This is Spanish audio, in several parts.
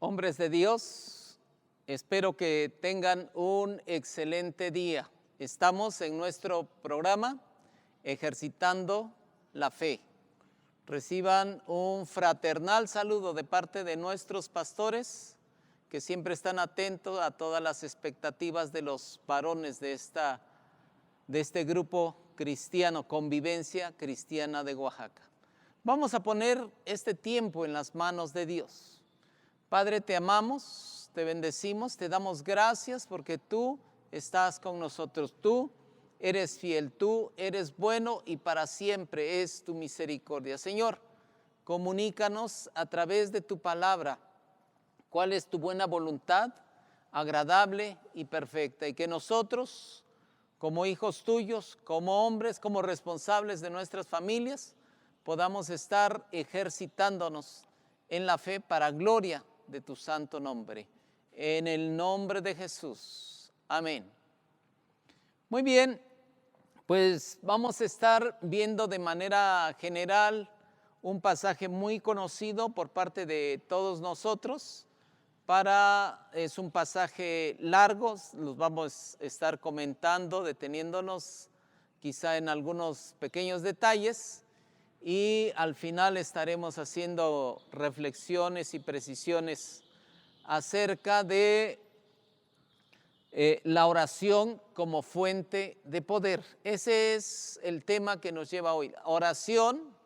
Hombres de Dios, espero que tengan un excelente día. Estamos en nuestro programa Ejercitando la Fe. Reciban un fraternal saludo de parte de nuestros pastores que siempre están atentos a todas las expectativas de los varones de este grupo cristiano, Convivencia Cristiana de Oaxaca. Vamos a poner este tiempo en las manos de Dios. Padre, te amamos, te bendecimos, te damos gracias porque tú estás con nosotros. Tú eres fiel, tú eres bueno y para siempre es tu misericordia. Señor, comunícanos a través de tu palabra cuál es tu buena voluntad, agradable y perfecta. Y que nosotros, como hijos tuyos, como hombres, como responsables de nuestras familias, podamos estar ejercitándonos en la fe para gloria de tu santo nombre. En el nombre de Jesús. Amén. Muy bien, pues vamos a estar viendo de manera general un pasaje muy conocido por parte de todos nosotros. Es un pasaje largo, los vamos a estar comentando, deteniéndonos quizá en algunos pequeños detalles. Y al final estaremos haciendo reflexiones y precisiones acerca de la oración como fuente de poder. Ese es el tema que nos lleva hoy.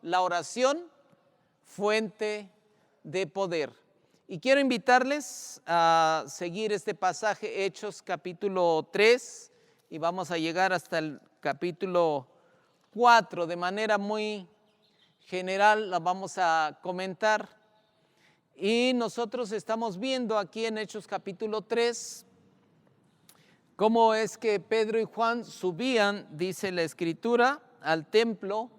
La oración, fuente de poder. Y quiero invitarles a seguir este pasaje, Hechos capítulo 3, y vamos a llegar hasta el capítulo 4 de manera muy general, la vamos a comentar. Y nosotros estamos viendo aquí en Hechos capítulo 3 cómo es que Pedro y Juan subían, dice la escritura, al templo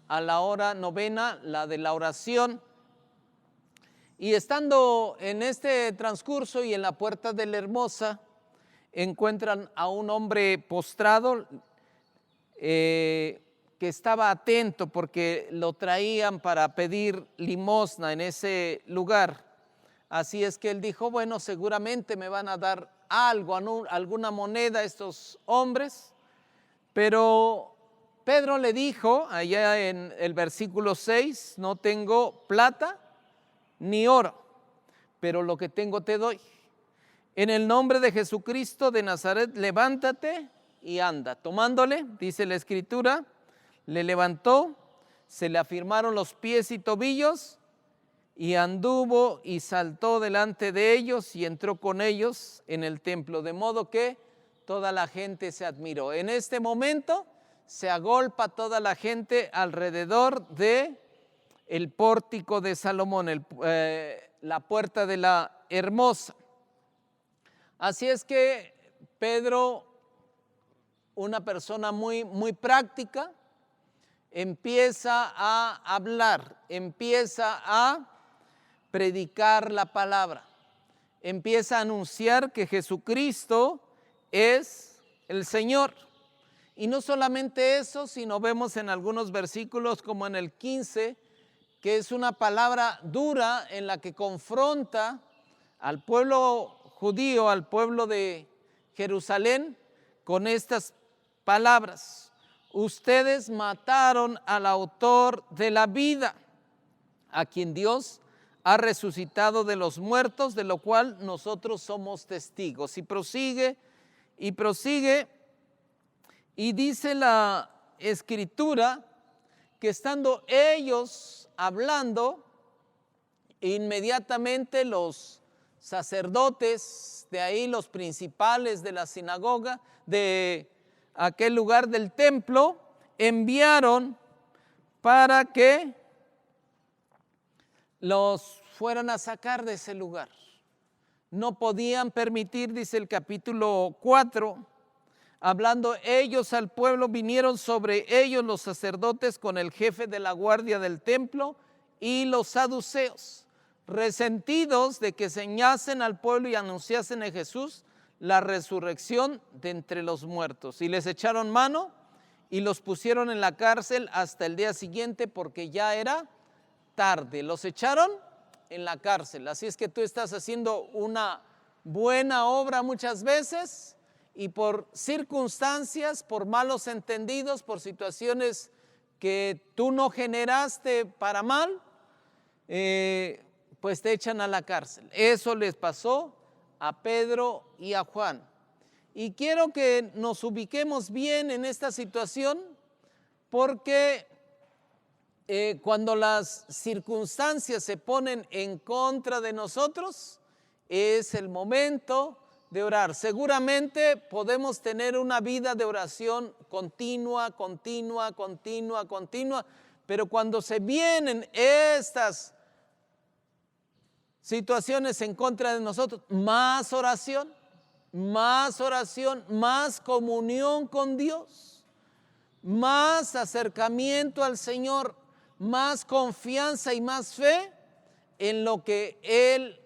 a la hora novena, la de la oración. Y estando en este transcurso y en la puerta de la Hermosa, encuentran a un hombre postrado, que estaba atento porque lo traían para pedir limosna en ese lugar. Así es que él dijo, bueno, seguramente me van a dar algo, alguna moneda estos hombres. Pero Pedro le dijo, allá en el versículo 6, no tengo plata ni oro, pero lo que tengo te doy. En el nombre de Jesucristo de Nazaret, levántate y anda. Tomándole, dice la escritura, le levantó, se le afirmaron los pies y tobillos y anduvo y saltó delante de ellos y entró con ellos en el templo, de modo que toda la gente se admiró. En este momento se agolpa toda la gente alrededor de el pórtico de Salomón, la puerta de la Hermosa. Así es que Pedro, una persona muy práctica, empieza a hablar, empieza a predicar la palabra, empieza a anunciar que Jesucristo es el Señor. Y no solamente eso, sino vemos en algunos versículos como en el 15, que es una palabra dura en la que confronta al pueblo judío, al pueblo de Jerusalén, con estas palabras. Ustedes mataron al autor de la vida, a quien Dios ha resucitado de los muertos, de lo cual nosotros somos testigos. Y prosigue, y dice la escritura que estando ellos hablando, inmediatamente los sacerdotes de ahí, los principales de la sinagoga, de aquel lugar del templo, enviaron para que los fueran a sacar de ese lugar. No podían permitir, dice el capítulo 4, hablando ellos al pueblo, vinieron sobre ellos los sacerdotes con el jefe de la guardia del templo y los saduceos, resentidos de que enseñasen al pueblo y anunciasen a Jesús la resurrección de entre los muertos. Y les echaron mano y los pusieron en la cárcel hasta el día siguiente porque ya era tarde. Los echaron en la cárcel. Así es que tú estás haciendo una buena obra muchas veces y por circunstancias, por malos entendidos, por situaciones que tú no generaste para mal, pues te echan a la cárcel. Eso les pasó a Pedro y a Juan. Y quiero que nos ubiquemos bien en esta situación porque cuando las circunstancias se ponen en contra de nosotros, es el momento de orar. Seguramente podemos tener una vida de oración continua, pero cuando se vienen estas situaciones en contra de nosotros, más oración, más comunión con Dios, más acercamiento al Señor, más confianza y más fe en lo que Él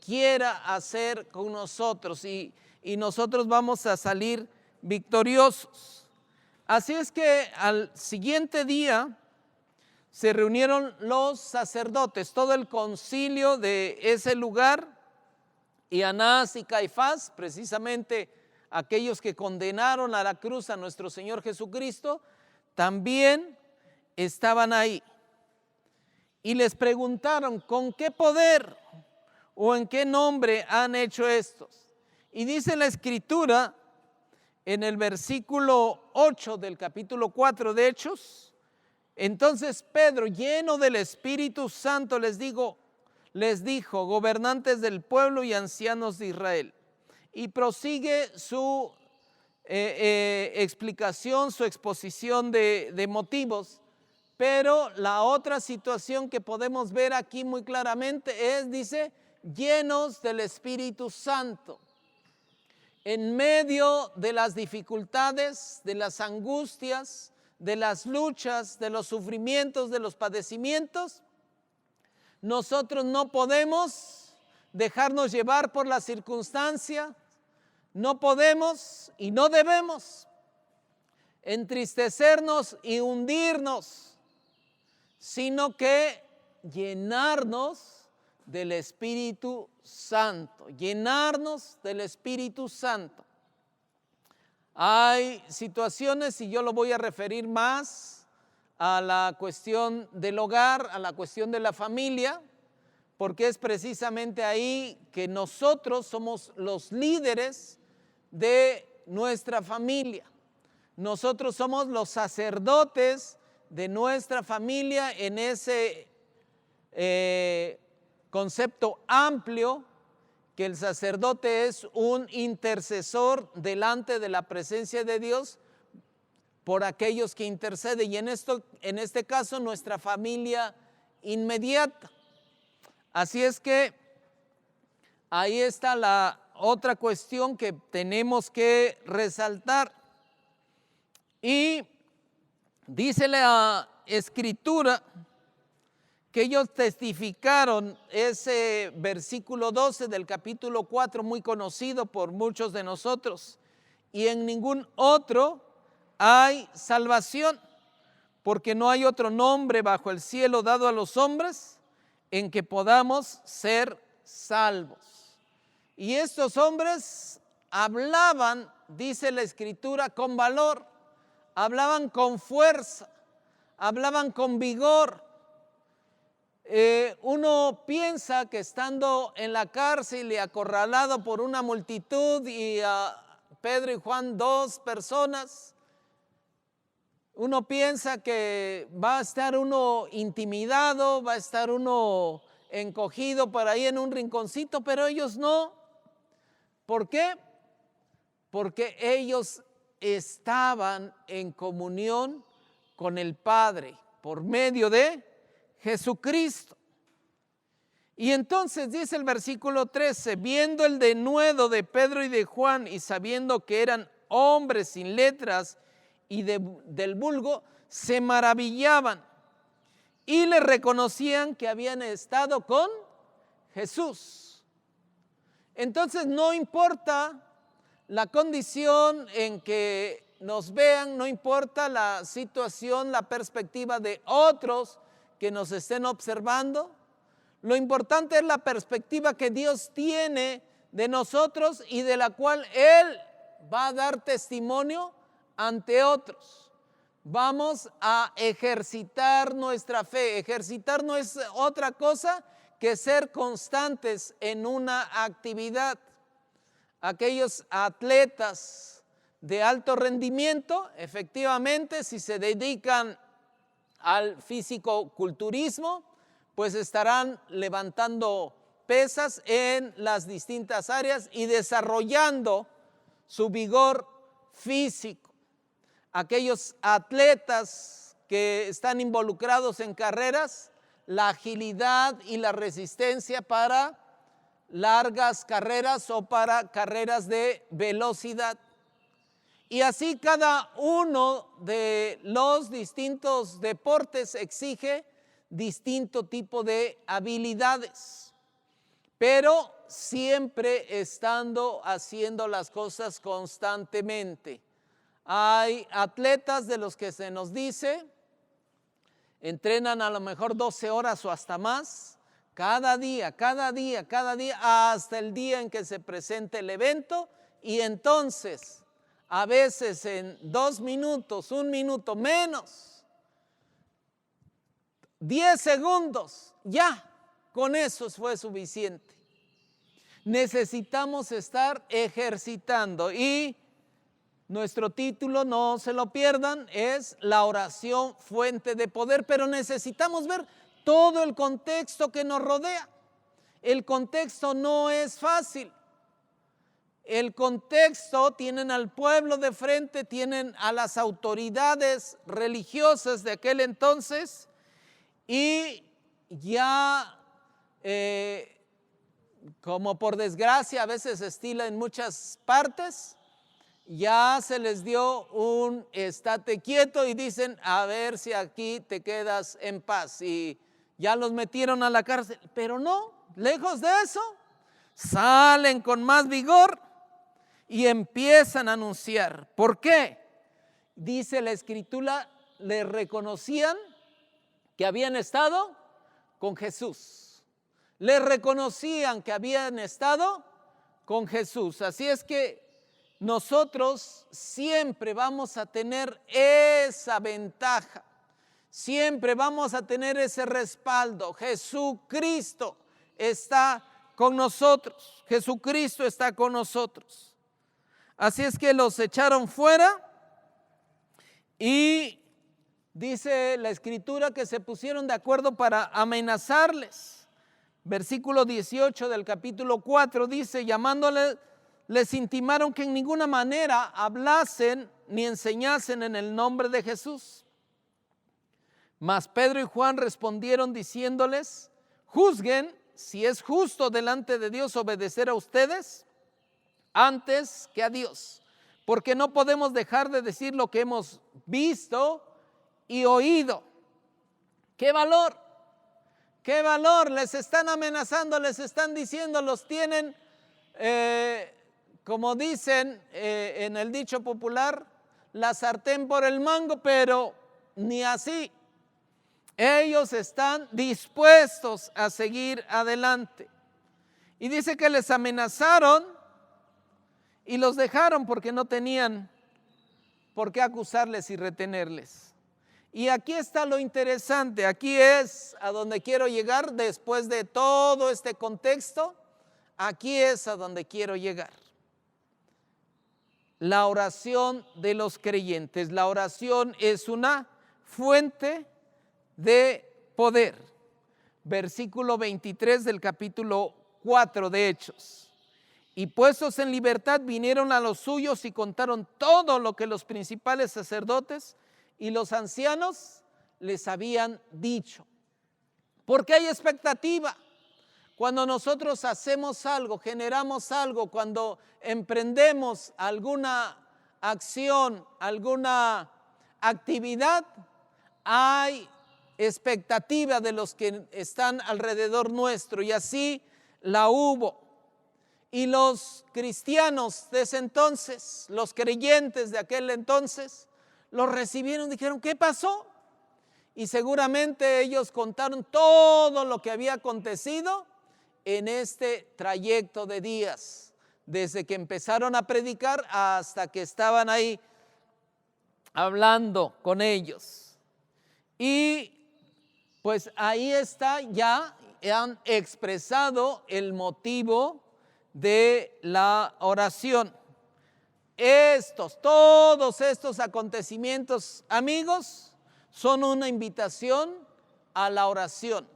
quiera hacer con nosotros y nosotros vamos a salir victoriosos. Así es que al siguiente día se reunieron los sacerdotes, todo el concilio de ese lugar, y Anás y Caifás, precisamente aquellos que condenaron a la cruz a nuestro Señor Jesucristo, también estaban ahí. Y les preguntaron, ¿con qué poder o en qué nombre han hecho estos? Y dice la Escritura en el versículo 8 del capítulo 4 de Hechos: entonces Pedro, lleno del Espíritu Santo, les dijo, gobernantes del pueblo y ancianos de Israel. Y prosigue su explicación, su exposición de motivos. Pero la otra situación que podemos ver aquí muy claramente es, dice, llenos del Espíritu Santo. En medio de las dificultades, de las angustias, de las luchas, de los sufrimientos, de los padecimientos, nosotros no podemos dejarnos llevar por la circunstancia, no podemos y no debemos entristecernos y hundirnos, sino que llenarnos del Espíritu Santo, llenarnos del Espíritu Santo. Hay situaciones, y yo lo voy a referir más a la cuestión del hogar, a la cuestión de la familia, porque es precisamente ahí que nosotros somos los líderes de nuestra familia. Nosotros somos los sacerdotes de nuestra familia en ese concepto amplio, que el sacerdote es un intercesor delante de la presencia de Dios por aquellos que interceden, y en este caso nuestra familia inmediata. Así es que ahí está la otra cuestión que tenemos que resaltar. Y dice la Escritura que ellos testificaron ese versículo 12 del capítulo 4, muy conocido por muchos de nosotros: y en ningún otro hay salvación, porque no hay otro nombre bajo el cielo dado a los hombres en que podamos ser salvos. Y estos hombres hablaban, dice la Escritura, con valor, hablaban con fuerza, hablaban con vigor. Uno piensa que estando en la cárcel y acorralado por una multitud, y a Pedro y Juan, 2 personas, uno piensa que va a estar uno intimidado, va a estar uno encogido por ahí en un rinconcito, pero ellos no. ¿Por qué? Porque ellos estaban en comunión con el Padre por medio de Jesucristo. Y entonces dice el versículo 13: viendo el denuedo de Pedro y de Juan y sabiendo que eran hombres sin letras y del vulgo, se maravillaban y le reconocían que habían estado con Jesús. Entonces no importa la condición en que nos vean, no importa la situación, la perspectiva de otros que nos estén observando, Lo importante es la perspectiva que Dios tiene de nosotros y de la cual Él va a dar testimonio ante otros. Vamos a ejercitar nuestra fe. Ejercitar no es otra cosa que ser constantes en una actividad. Aquellos atletas de alto rendimiento, efectivamente, si se dedican al fisicoculturismo, pues estarán levantando pesas en las distintas áreas y desarrollando su vigor físico. Aquellos atletas que están involucrados en carreras, la agilidad y la resistencia para largas carreras o para carreras de velocidad. Y así cada uno de los distintos deportes exige distinto tipo de habilidades, pero siempre estando haciendo las cosas constantemente. Hay atletas de los que se nos dice, entrenan a lo mejor 12 horas o hasta más, cada día, hasta el día en que se presente el evento, y entonces a veces en 2 minutos, 1 minuto menos, 10 segundos, ya, con eso fue suficiente. Necesitamos estar ejercitando y nuestro título, no se lo pierdan, es la oración fuente de poder, pero necesitamos ver todo el contexto que nos rodea. El contexto no es fácil. El contexto, tienen al pueblo de frente, tienen a las autoridades religiosas de aquel entonces y ya, como por desgracia a veces se estila en muchas partes, ya se les dio un estate quieto y dicen, a ver si aquí te quedas en paz, y ya los metieron a la cárcel, pero no, lejos de eso, salen con más vigor y empiezan a anunciar. ¿Por qué? Dice la Escritura, le reconocían que habían estado con Jesús. Le reconocían que habían estado con Jesús. Así es que nosotros siempre vamos a tener esa ventaja. Siempre vamos a tener ese respaldo. Jesucristo está con nosotros. Jesucristo está con nosotros. Así es que los echaron fuera y dice la Escritura que se pusieron de acuerdo para amenazarles. Versículo 18 del capítulo 4 dice, llamándoles, les intimaron que en ninguna manera hablasen ni enseñasen en el nombre de Jesús. Mas Pedro y Juan respondieron diciéndoles, juzguen si es justo delante de Dios obedecer a ustedes antes que a Dios, porque no podemos dejar de decir lo que hemos visto y oído. ¡Qué valor! ¡Qué valor! Les están amenazando, les están diciendo, los tienen, como dicen en el dicho popular, la sartén por el mango, pero ni así. Ellos están dispuestos a seguir adelante. Y dice que les amenazaron y los dejaron porque no tenían por qué acusarles y retenerles. Y aquí está lo interesante, aquí es a donde quiero llegar después de todo este contexto, aquí es a donde quiero llegar. La oración de los creyentes, la oración es una fuente de poder. Versículo 23 del capítulo 4 de Hechos. Y puestos en libertad vinieron a los suyos y contaron todo lo que los principales sacerdotes y los ancianos les habían dicho. Porque hay expectativa. Cuando nosotros hacemos algo, generamos algo, cuando emprendemos alguna acción, alguna actividad, hay expectativa de los que están alrededor nuestro, y así la hubo. Y los cristianos de ese entonces, los creyentes de aquel entonces, los recibieron, dijeron, ¿qué pasó? Y seguramente ellos contaron todo lo que había acontecido en este trayecto de días, desde que empezaron a predicar hasta que estaban ahí hablando con ellos. Y pues ahí está, ya han expresado el motivo de la oración. Todos estos acontecimientos, amigos, son una invitación a la oración.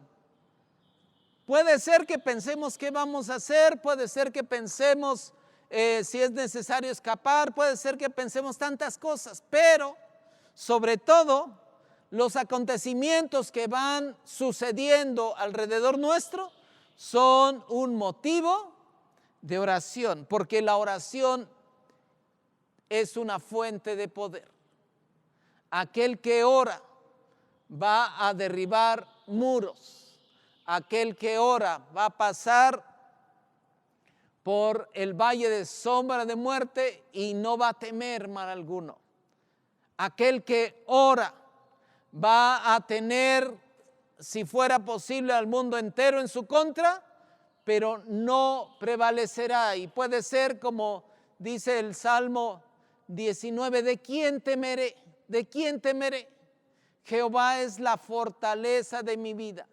Puede ser que pensemos qué vamos a hacer, puede ser que pensemos si es necesario escapar, puede ser que pensemos tantas cosas, pero sobre todo los acontecimientos que van sucediendo alrededor nuestro son un motivo de oración, porque la oración es una fuente de poder. Aquel que ora va a derribar muros. Aquel que ora va a pasar por el valle de sombra de muerte y no va a temer mal alguno. Aquel que ora va a tener, si fuera posible, al mundo entero en su contra, pero no prevalecerá. Y puede ser como dice el Salmo 19, ¿de quién temeré? ¿De quién temeré? Jehová es la fortaleza de mi vida.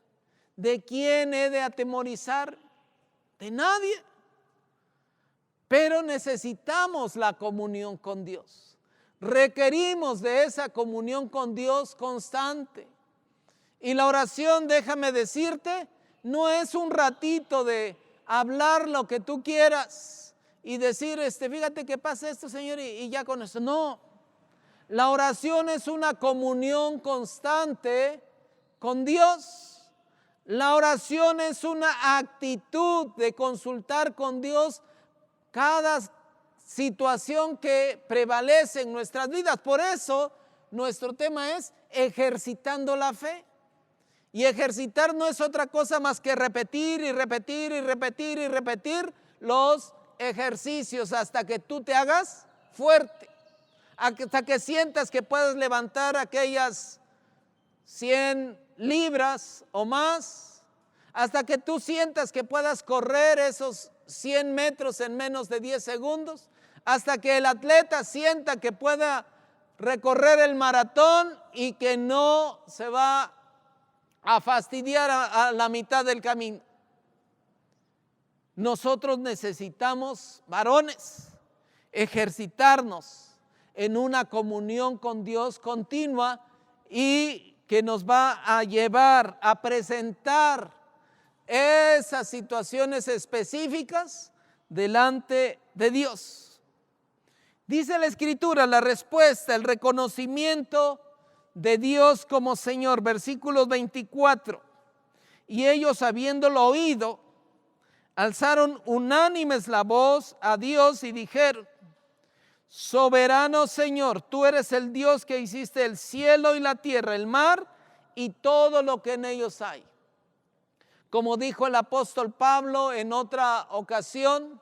¿De quién he de atemorizar? De nadie. Pero necesitamos la comunión con Dios. Requerimos de esa comunión con Dios constante. Y la oración, déjame decirte, no es un ratito de hablar lo que tú quieras y decir, fíjate que pasa esto, Señor, y ya con eso. No, la oración es una comunión constante con Dios. La oración es una actitud de consultar con Dios cada situación que prevalece en nuestras vidas. Por eso nuestro tema es ejercitando la fe. Y ejercitar no es otra cosa más que repetir y repetir y repetir y repetir los ejercicios hasta que tú te hagas fuerte, hasta que sientas que puedes levantar aquellas 100 libras o más, hasta que tú sientas que puedas correr esos 100 metros en menos de 10 segundos, hasta que el atleta sienta que pueda recorrer el maratón y que no se va a fastidiar a la mitad del camino. Nosotros necesitamos, varones, ejercitarnos en una comunión con Dios continua y que nos va a llevar a presentar esas situaciones específicas delante de Dios. Dice la Escritura, la respuesta, el reconocimiento de Dios como Señor, versículo 24. Y ellos, habiéndolo oído, alzaron unánimes la voz a Dios y dijeron: soberano Señor, tú eres el Dios que hiciste el cielo y la tierra, el mar y todo lo que en ellos hay. Como dijo el apóstol Pablo en otra ocasión,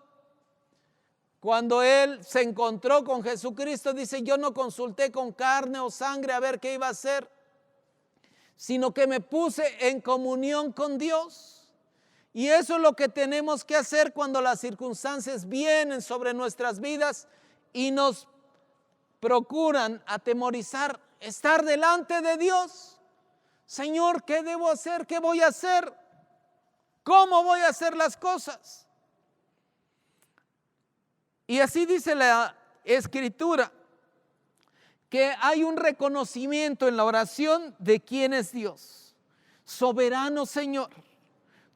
cuando él se encontró con Jesucristo, dice: yo no consulté con carne o sangre a ver qué iba a hacer, sino que me puse en comunión con Dios. Y eso es lo que tenemos que hacer cuando las circunstancias vienen sobre nuestras vidas y nos procuran atemorizar, estar delante de Dios. Señor, ¿qué debo hacer? ¿Qué voy a hacer? ¿Cómo voy a hacer las cosas? Y así dice la Escritura, que hay un reconocimiento en la oración de quién es Dios. Soberano Señor,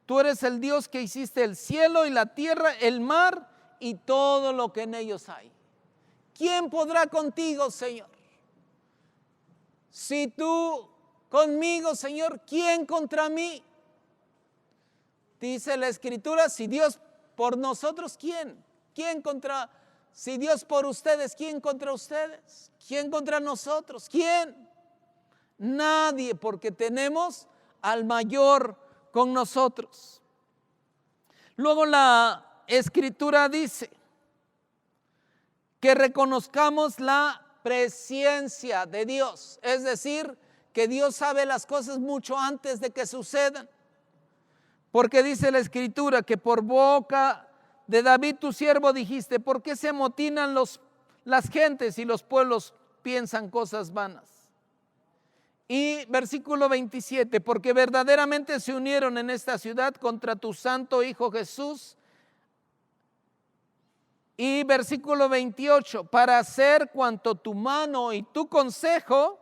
tú eres el Dios que hiciste el cielo y la tierra, el mar y todo lo que en ellos hay. ¿Quién podrá contigo, Señor? Si tú conmigo, Señor, ¿quién contra mí? Dice la Escritura, si Dios por nosotros, ¿quién? ¿Quién contra? Si Dios por ustedes, ¿quién contra ustedes? ¿Quién contra nosotros? ¿Quién? Nadie, porque tenemos al mayor con nosotros. Luego la Escritura dice que reconozcamos la presencia de Dios, es decir, que Dios sabe las cosas mucho antes de que sucedan. Porque dice la Escritura que por boca de David tu siervo dijiste: ¿por qué se amotinan las gentes y los pueblos piensan cosas vanas? Y versículo 27, porque verdaderamente se unieron en esta ciudad contra tu santo Hijo Jesús. Y versículo 28, para hacer cuanto tu mano y tu consejo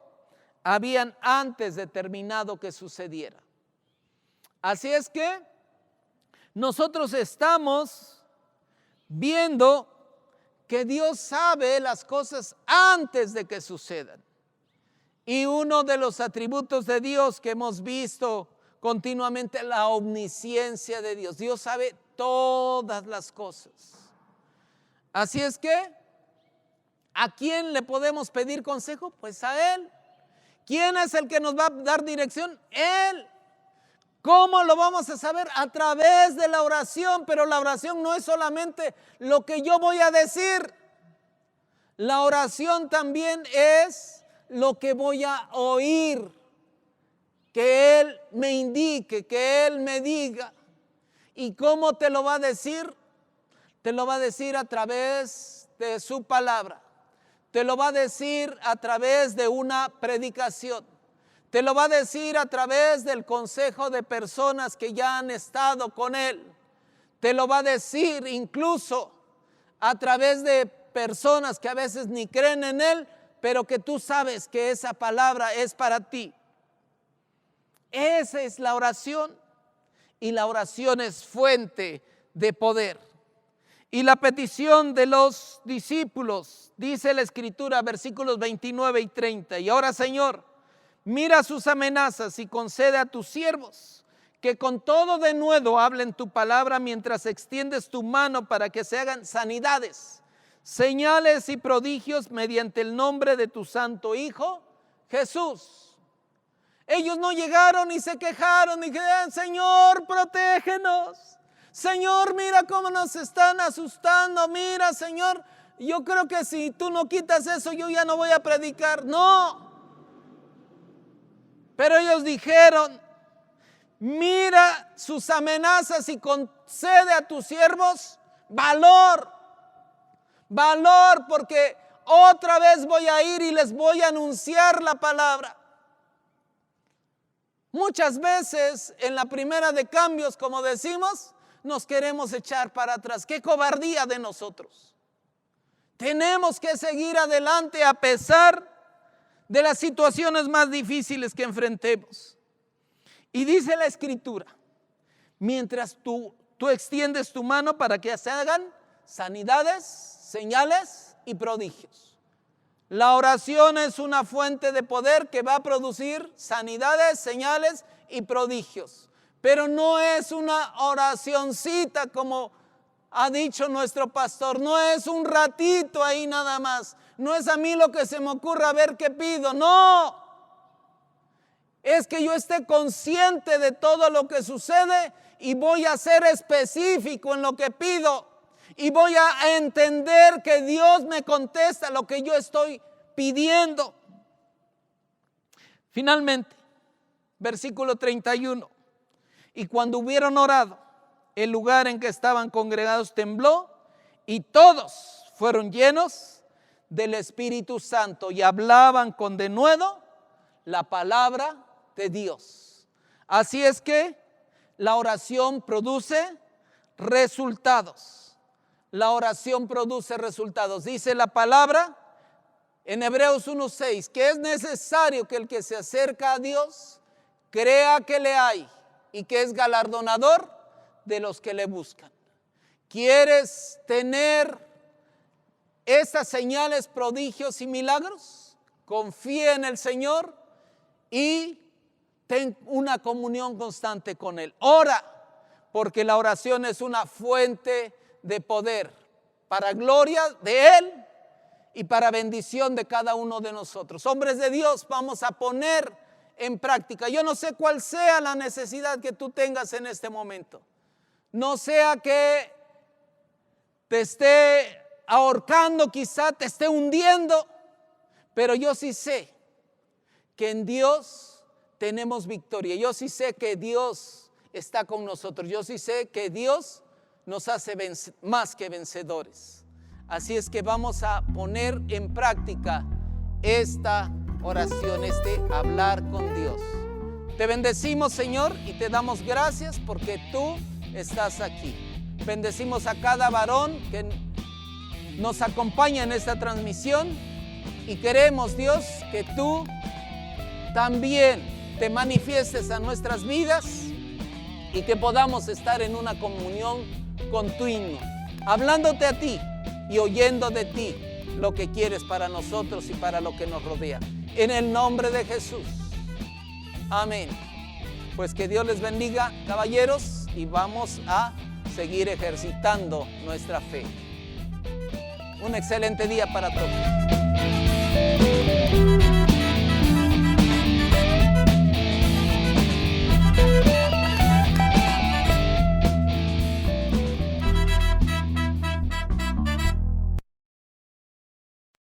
habían antes determinado que sucediera. Así es que nosotros estamos viendo que Dios sabe las cosas antes de que sucedan. Y uno de los atributos de Dios que hemos visto continuamente, la omnisciencia de Dios. Dios sabe todas las cosas. Así es que, ¿a quién le podemos pedir consejo? Pues a Él. ¿Quién es el que nos va a dar dirección? Él. ¿Cómo lo vamos a saber? A través de la oración, pero la oración no es solamente lo que yo voy a decir. La oración también es lo que voy a oír, que Él me indique, que Él me diga. ¿Y cómo te lo va a decir? Te lo va a decir a través de su palabra. Te lo va a decir a través de una predicación. Te lo va a decir a través del consejo de personas que ya han estado con Él. Te lo va a decir incluso a través de personas que a veces ni creen en Él, pero que tú sabes que esa palabra es para ti. Esa es la oración, y la oración es fuente de poder. Y la petición de los discípulos, dice la Escritura, versículos 29 y 30. Y ahora, Señor, mira sus amenazas y concede a tus siervos que con todo denuedo hablen tu palabra mientras extiendes tu mano para que se hagan sanidades, señales y prodigios mediante el nombre de tu santo Hijo Jesús. Ellos no llegaron y se quejaron y dijeron: Señor, protégenos. Señor, mira cómo nos están asustando. Mira, Señor, yo creo que si tú no quitas eso, yo ya no voy a predicar. No. Pero ellos dijeron: mira sus amenazas y concede a tus siervos valor. Valor, porque otra vez voy a ir y les voy a anunciar la palabra. Muchas veces en la primera de cambios, como decimos, nos queremos echar para atrás. ¡Qué cobardía de nosotros! Tenemos que seguir adelante a pesar de las situaciones más difíciles que enfrentemos. Y dice la Escritura: mientras tú extiendes tu mano para que se hagan sanidades, señales y prodigios. La oración es una fuente de poder que va a producir sanidades, señales y prodigios. Pero no es una oracioncita como ha dicho nuestro pastor. No es un ratito ahí nada más. No es a mí lo que se me ocurra, a ver qué pido. No. Es que yo esté consciente de todo lo que sucede y voy a ser específico en lo que pido. Y voy a entender que Dios me contesta lo que yo estoy pidiendo. Finalmente, versículo 31. Y cuando hubieron orado, el lugar en que estaban congregados tembló, y todos fueron llenos del Espíritu Santo y hablaban con denuedo la palabra de Dios. Así es que la oración produce resultados. La oración produce resultados. Dice la palabra en Hebreos 1:6 que es necesario que el que se acerca a Dios crea que le hay y que es galardonador de los que le buscan. ¿Quieres tener estas señales, prodigios y milagros? Confía en el Señor y ten una comunión constante con Él. Ora, porque la oración es una fuente de poder para gloria de Él y para bendición de cada uno de nosotros. Hombres de Dios, vamos a poner en práctica. Yo no sé cuál sea la necesidad que tú tengas en este momento. No sea que te esté ahorcando, quizá te esté hundiendo, pero yo sí sé que en Dios tenemos victoria. Yo sí sé que Dios está con nosotros. Yo sí sé que Dios nos hace más que vencedores. Así es que vamos a poner en práctica esta oración, este hablar con Dios. Te bendecimos, Señor, y te damos gracias porque tú estás aquí. Bendecimos a cada varón que nos acompaña en esta transmisión y queremos, Dios, que tú también te manifiestes a nuestras vidas y que podamos estar en una comunión continua, hablándote a ti y oyendo de ti lo que quieres para nosotros y para lo que nos rodea. En el nombre de Jesús. Amén. Pues que Dios les bendiga, caballeros, y vamos a seguir ejercitando nuestra fe. Un excelente día para todos.